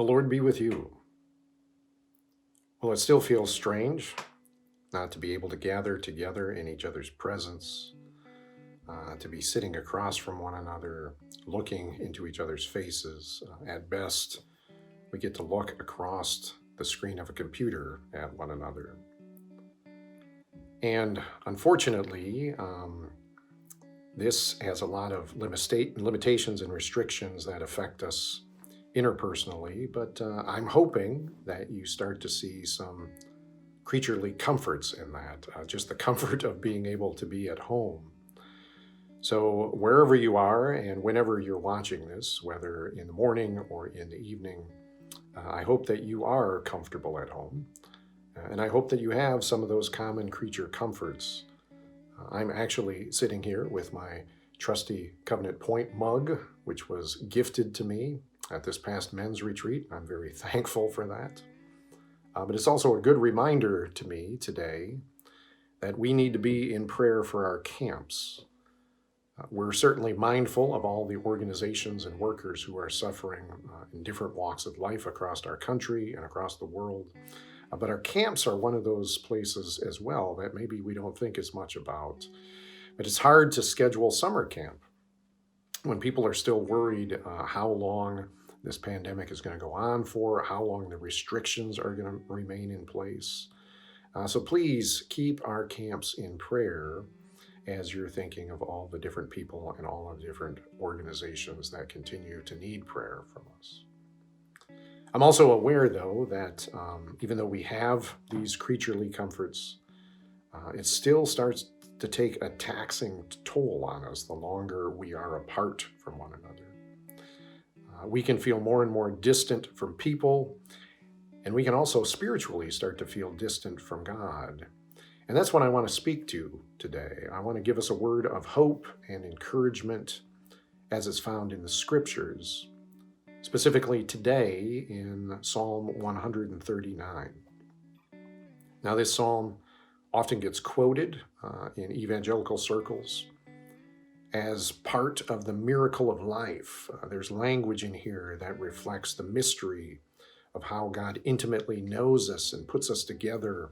The Lord be with you. Well, it still feels strange not to be able to gather together in each other's presence, to be sitting across from one another, looking into each other's faces. At best, we get to look across the screen of a computer at one another. And unfortunately, this has a lot of limitations and restrictions that affect us interpersonally, but I'm hoping that you start to see some creaturely comforts in that, just the comfort of being able to be at home. So, wherever you are and whenever you're watching this, whether in the morning or in the evening, I hope that you are comfortable at home. And I hope that you have some of those common creature comforts. I'm actually sitting here with my trusty Covenant Point mug, which was gifted to me at this past men's retreat. I'm very thankful for that. But it's also a good reminder to me today that we need to be in prayer for our camps. We're certainly mindful of all the organizations and workers who are suffering in different walks of life across our country and across the world. But our camps are one of those places as well that maybe we don't think as much about. But it's hard to schedule summer camp when people are still worried how long this pandemic is going to go on for, how long the restrictions are going to remain in place. So please keep our camps in prayer as you're thinking of all the different people and all of the different organizations that continue to need prayer from us. I'm also aware, though, that even though we have these creaturely comforts, it still starts to take a taxing toll on us the longer we are apart from one another. We can feel more and more distant from people, and we can also spiritually start to feel distant from God. And that's what I want to speak to today. I want to give us a word of hope and encouragement as it's found in the scriptures, specifically today in Psalm 139. Now, this psalm often gets quoted in evangelical circles as part of the miracle of life. There's language in here that reflects the mystery of how God intimately knows us and puts us together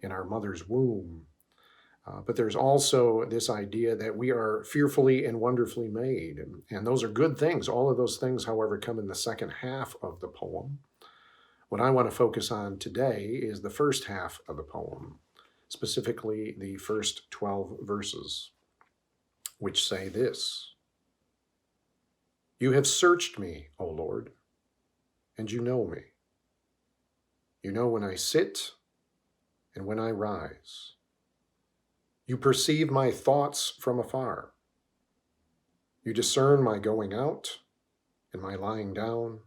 in our mother's womb. But there's also this idea that we are fearfully and wonderfully made. And those are good things. All of those things, however, come in the second half of the poem. What I want to focus on today is the first half of the poem, specifically the first 12 verses, which say this: "You have searched me, O Lord, and you know me. You know when I sit and when I rise. You perceive my thoughts from afar. You discern my going out and my lying down.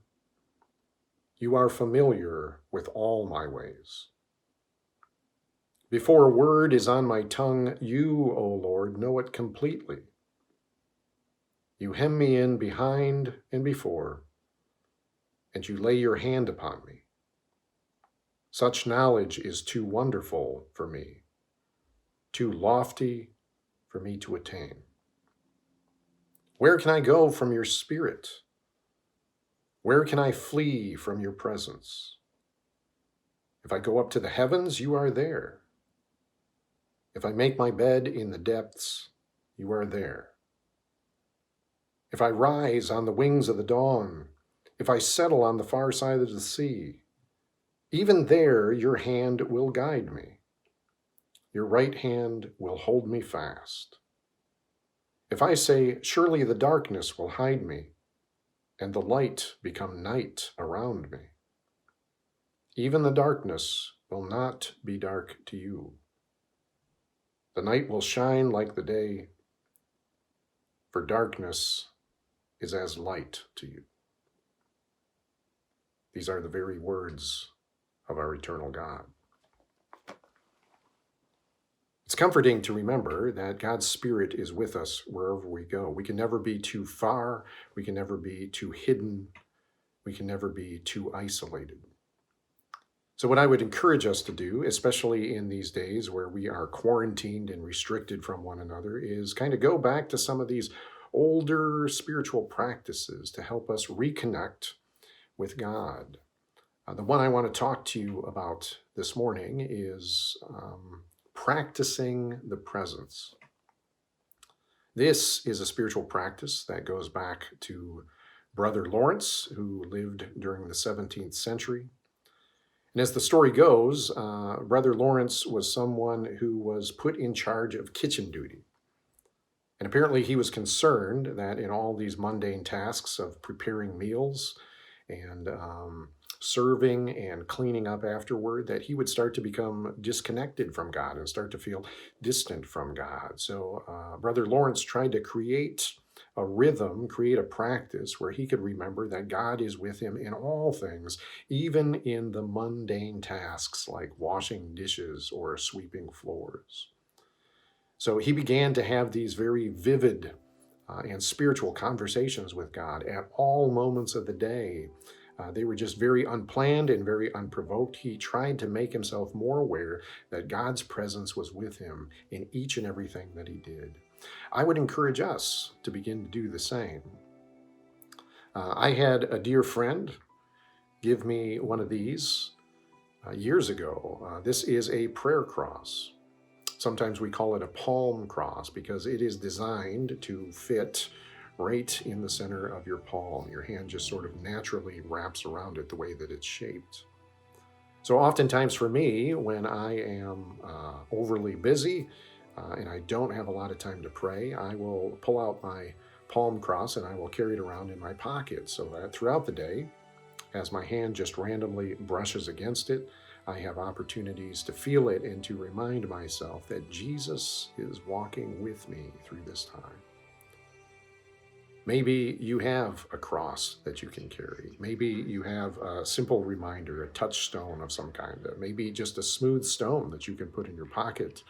You are familiar with all my ways. Before a word is on my tongue, you, O Lord, know it completely. You hem me in behind and before, and you lay your hand upon me. Such knowledge is too wonderful for me, too lofty for me to attain. Where can I go from your spirit? Where can I flee from your presence? If I go up to the heavens, you are there. If I make my bed in the depths, you are there. If I rise on the wings of the dawn, if I settle on the far side of the sea, even there your hand will guide me. Your right hand will hold me fast. If I say, surely the darkness will hide me, and the light become night around me, even the darkness will not be dark to you. The night will shine like the day, for darkness is as light to you." These are the very words of our eternal God. It's comforting to remember that God's Spirit is with us wherever we go. We can never be too far. We can never be too hidden. We can never be too isolated. So what I would encourage us to do, especially in these days where we are quarantined and restricted from one another, is kind of go back to some of these older spiritual practices to help us reconnect with God. The one I want to talk to you about this morning is practicing the presence. This is a spiritual practice that goes back to Brother Lawrence, who lived during the 17th century. And as the story goes, Brother Lawrence was someone who was put in charge of kitchen duty. And apparently he was concerned that in all these mundane tasks of preparing meals and serving and cleaning up afterward, that he would start to become disconnected from God and start to feel distant from God. So Brother Lawrence tried to create a rhythm, create a practice where he could remember that God is with him in all things, even in the mundane tasks like washing dishes or sweeping floors. So he began to have these very vivid and spiritual conversations with God at all moments of the day. They were just very unplanned and very unprovoked. He tried to make himself more aware that God's presence was with him in each and everything that he did. I would encourage us to begin to do the same. I had a dear friend give me one of these years ago. This is a prayer cross. Sometimes we call it a palm cross because it is designed to fit right in the center of your palm. Your hand just sort of naturally wraps around it the way that it's shaped. So oftentimes for me, when I am overly busy and I don't have a lot of time to pray, I will pull out my palm cross and I will carry it around in my pocket so that throughout the day, as my hand just randomly brushes against it, I have opportunities to feel it and to remind myself that Jesus is walking with me through this time. Maybe you have a cross that you can carry. Maybe you have a simple reminder, a touchstone of some kind. Maybe just a smooth stone that you can put in your pocket.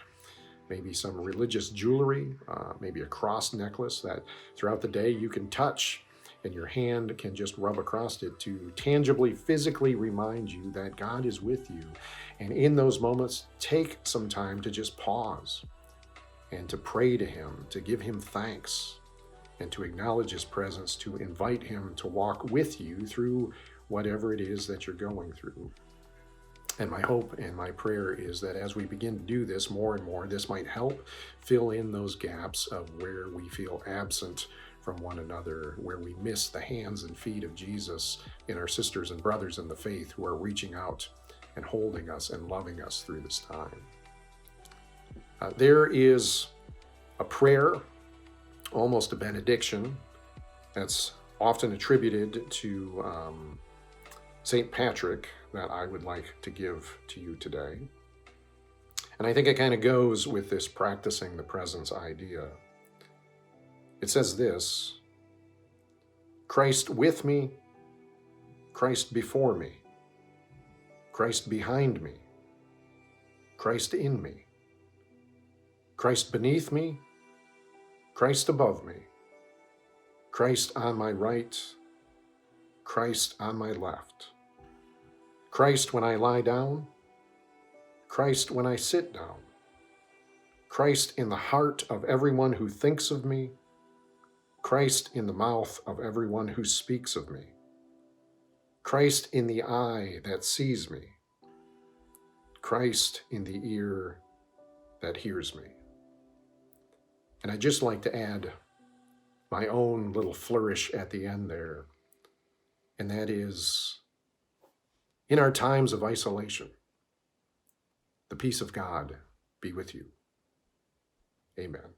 Maybe some religious jewelry, maybe a cross necklace that throughout the day you can touch and your hand can just rub across it to tangibly, physically remind you that God is with you. And in those moments, take some time to just pause and to pray to him, to give him thanks, and to acknowledge his presence, to invite him to walk with you through whatever it is that you're going through. And my hope and my prayer is that as we begin to do this more and more, this might help fill in those gaps of where we feel absent from one another, where we miss the hands and feet of Jesus in our sisters and brothers in the faith who are reaching out and holding us and loving us through this time. There is a prayer, almost a benediction, that's often attributed to St. Patrick that I would like to give to you today. And I think it kind of goes with this practicing the presence idea. It says this: Christ with me, Christ before me, Christ behind me, Christ in me, Christ beneath me, Christ above me, Christ on my right, Christ on my left, Christ when I lie down, Christ when I sit down, Christ in the heart of everyone who thinks of me, Christ in the mouth of everyone who speaks of me, Christ in the eye that sees me, Christ in the ear that hears me. And I'd just like to add my own little flourish at the end there, and that is, in our times of isolation, the peace of God be with you. Amen.